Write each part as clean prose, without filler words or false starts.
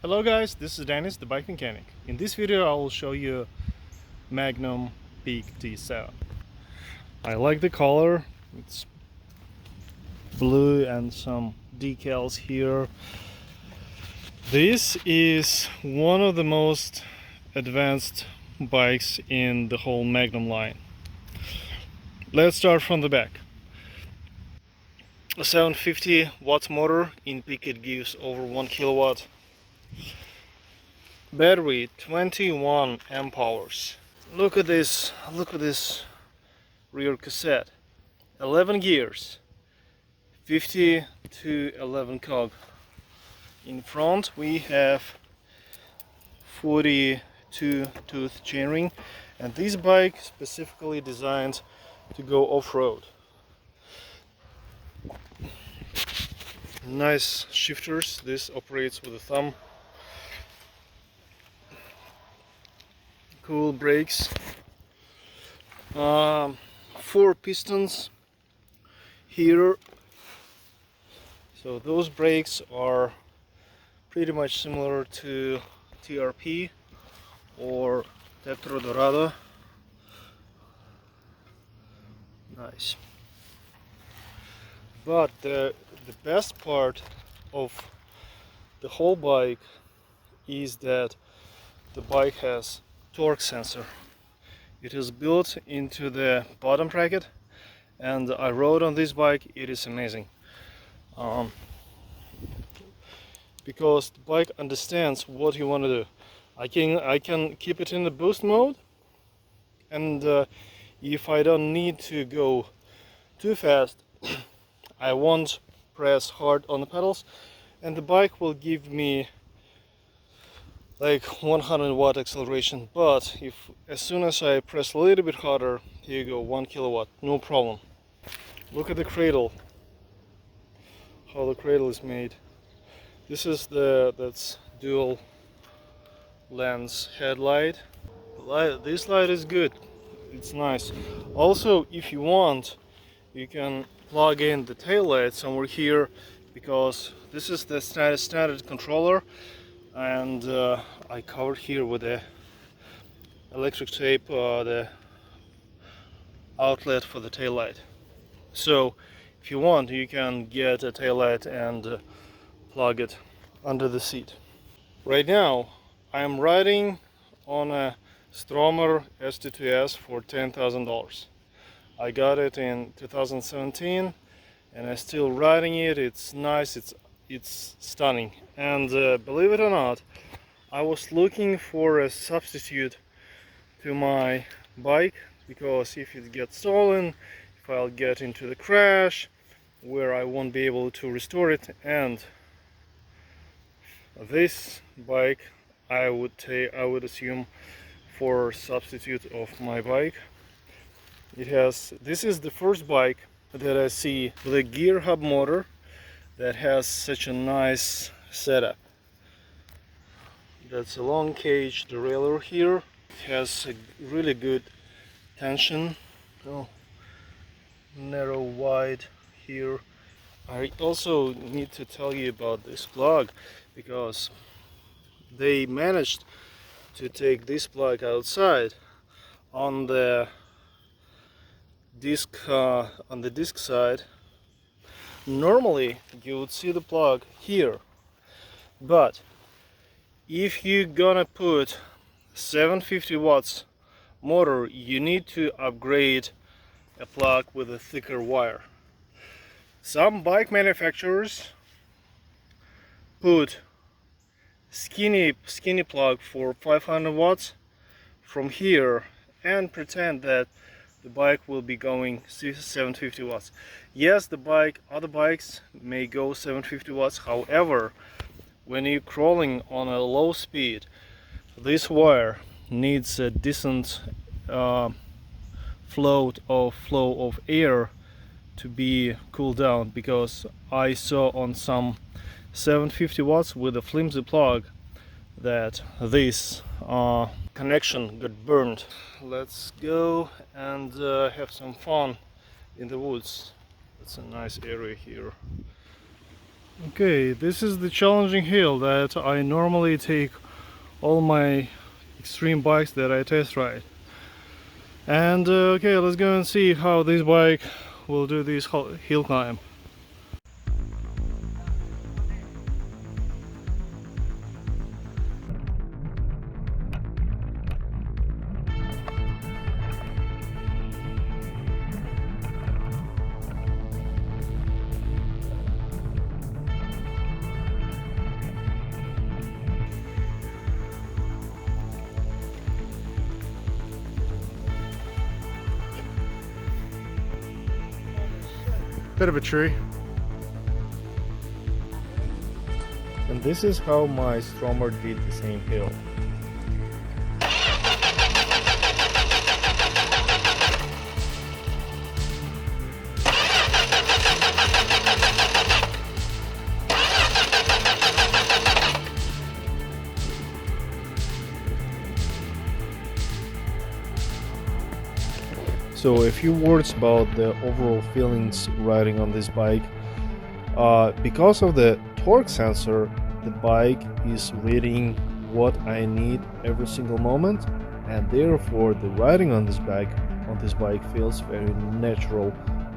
Hello guys, this is Dennis, the bike mechanic. In this video I will show you Magnum Peak T7. I like the color, it's blue and some decals here. This is one of the most advanced bikes in the whole Magnum line. Let's start from the back. A 750 watts motor. In peak it gives over 1 kilowatt. Battery 21 amp hours. Look at this rear cassette. 11 gears, 50 to 11 cog. In front we have 42 tooth chainring, and this bike specifically designed to go off-road. Nice shifters. This operates with a thumb. Cool brakes. 4 pistons here. So those brakes are pretty much similar to TRP or Tetra Dorado. Nice. But the best part of the whole bike is that the bike has torque sensor. It is built into the bottom bracket, and I rode on this bike. It is amazing because the bike understands what you want to do. I can keep it in the boost mode, and if I don't need to go too fast, I won't press hard on the pedals, and the bike will give me like 100 watt acceleration. But if as soon as I press a little bit harder, here you go, 1 kilowatt, no problem. Look at the cradle, how the cradle is made. This is that's dual lens headlight. This light is good, it's nice. Also, if you want, you can plug in the tail light somewhere here, because this is the standard controller, and I covered here with the electric tape the outlet for the tail light. So if you want, you can get a tail light and plug it under the seat. Right now I am riding on a Stromer ST2S for $10,000. I got it in 2017 and I'm still riding it. It's nice, it's stunning, and believe it or not, I was looking for a substitute to my bike, because if it gets stolen, if I'll get into the crash where I won't be able to restore it, and this bike I would assume for substitute of my bike. This is the first bike that I see with a gear hub motor that has such a nice setup. That's a long cage derailleur here. It has a really good tension. Oh, narrow wide here. I also need to tell you about this plug, because they managed to take this plug outside on the disc side. Normally you would see the plug here, but if you're gonna put 750 watts motor, you need to upgrade a plug with a thicker wire. Some bike manufacturers put skinny plug for 500 watts from here and pretend that the bike will be going 750 watts. Yes, other bikes may go 750 watts. However, when you're crawling on a low speed, this wire needs a decent flow of air to be cooled down, because I saw on some 750 watts with a flimsy plug that this connection got burned. Let's go and have some fun in the woods. It's a nice area here. Okay, this is the challenging hill that I normally take all my extreme bikes that I test ride. And okay, let's go and see how this bike will do this hill climb. Bit of a tree. And this is how my Stromer did the same hill. So a few words about the overall feelings riding on this bike. Because of the torque sensor, the bike is reading what I need every single moment, and therefore the riding on this bike feels very natural,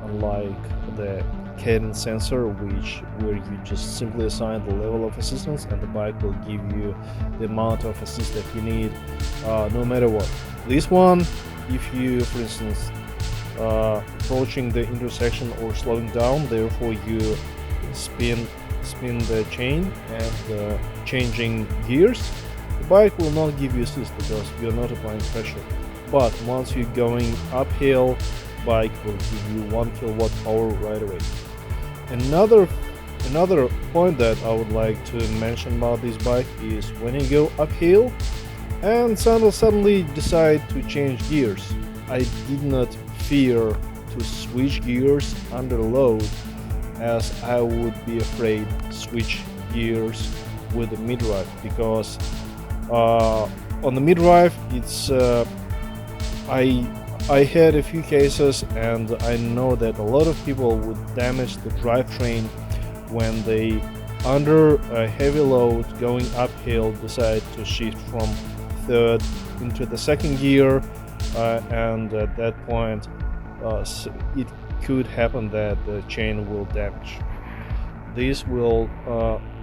unlike the cadence sensor, where you just simply assign the level of assistance and the bike will give you the amount of assist that you need, no matter what. This one, if you, for instance, approaching the intersection or slowing down, therefore you spin the chain and changing gears, the bike will not give you assist because you're not applying pressure. But once you're going uphill, bike will give you 1 kilowatt power right away. Another point that I would like to mention about this bike is when you go uphill and suddenly decide to change gears. I did not fear to switch gears under load, as I would be afraid switch gears with the mid-drive, because on the mid-drive it's I had a few cases and I know that a lot of people would damage the drivetrain when they, under a heavy load going uphill, decide to shift from third into the second gear, and at that point it could happen that the chain will damage. This will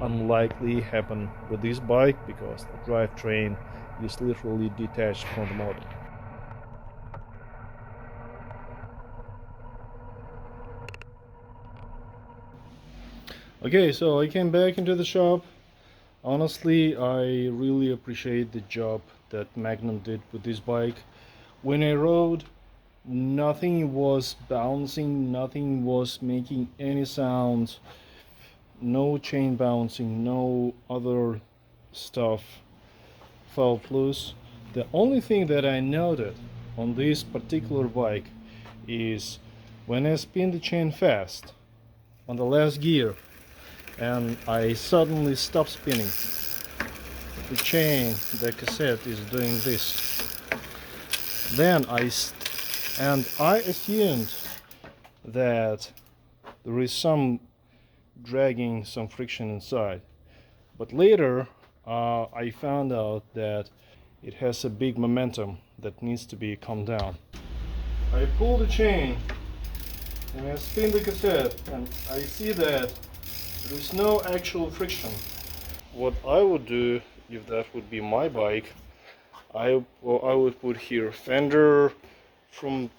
unlikely happen with this bike because the drivetrain is literally detached from the motor. Okay, so I came back into the shop. Honestly, I really appreciate the job that Magnum did with this bike. When I rode, nothing was bouncing, nothing was making any sound, no chain bouncing, no other stuff felt loose. The only thing that I noted on this particular bike is when I spin the chain fast on the last gear and I suddenly stop spinning, the chain, the cassette is doing this. Then I assumed that there is some dragging, some friction inside. But later I found out that it has a big momentum that needs to be calmed down. I pull the chain and I spin the cassette and I see that there is no actual friction. What I would do if that would be my bike, I would put here fender from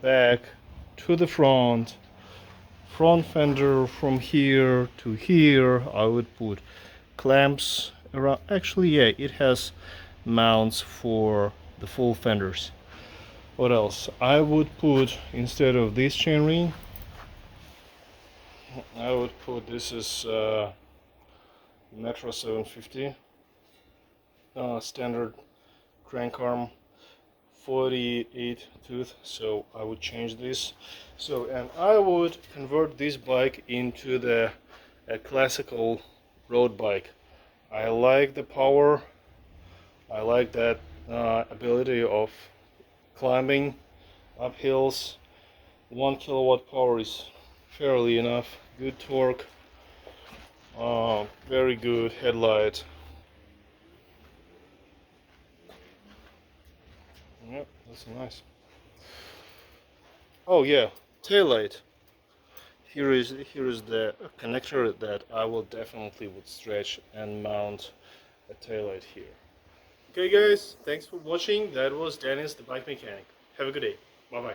back to the front fender from here to here. I would put clamps around. Actually, yeah, it has mounts for the full fenders. What else? I would put, instead of this chainring, I would put, this is Metro 750 standard crank arm, 48 tooth, so I would change this. So, and I would convert this bike into a classical road bike. I like the power, I like that ability of climbing up hills. 1 kilowatt power is fairly enough, good torque, Oh, very good headlight. Yep, that's nice. Oh yeah, tail light. Here is the connector that I will definitely would stretch and mount a tail light here. Okay guys, thanks for watching. That was Dennis the bike mechanic. Have a good day. Bye bye.